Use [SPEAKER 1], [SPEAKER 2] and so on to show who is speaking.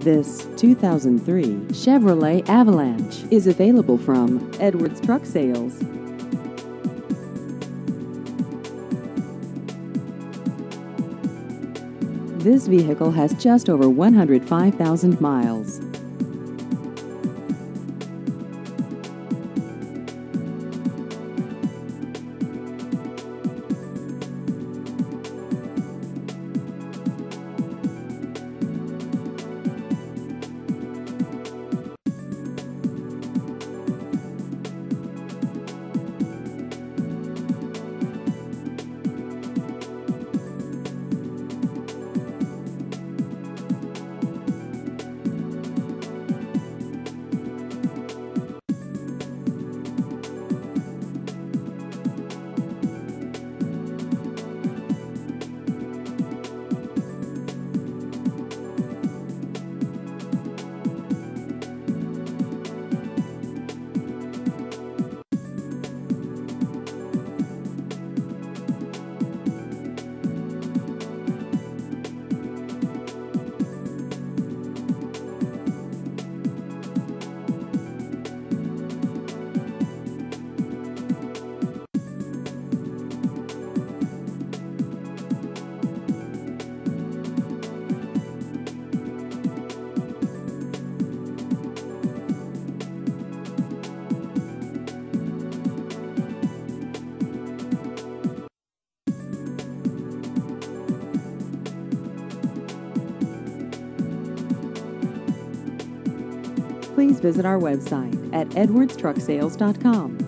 [SPEAKER 1] This 2003 Chevrolet Avalanche is available from Edwards Truck Sales. This vehicle has just over 105,000 miles. Please visit our website at edwardstrucksales.com.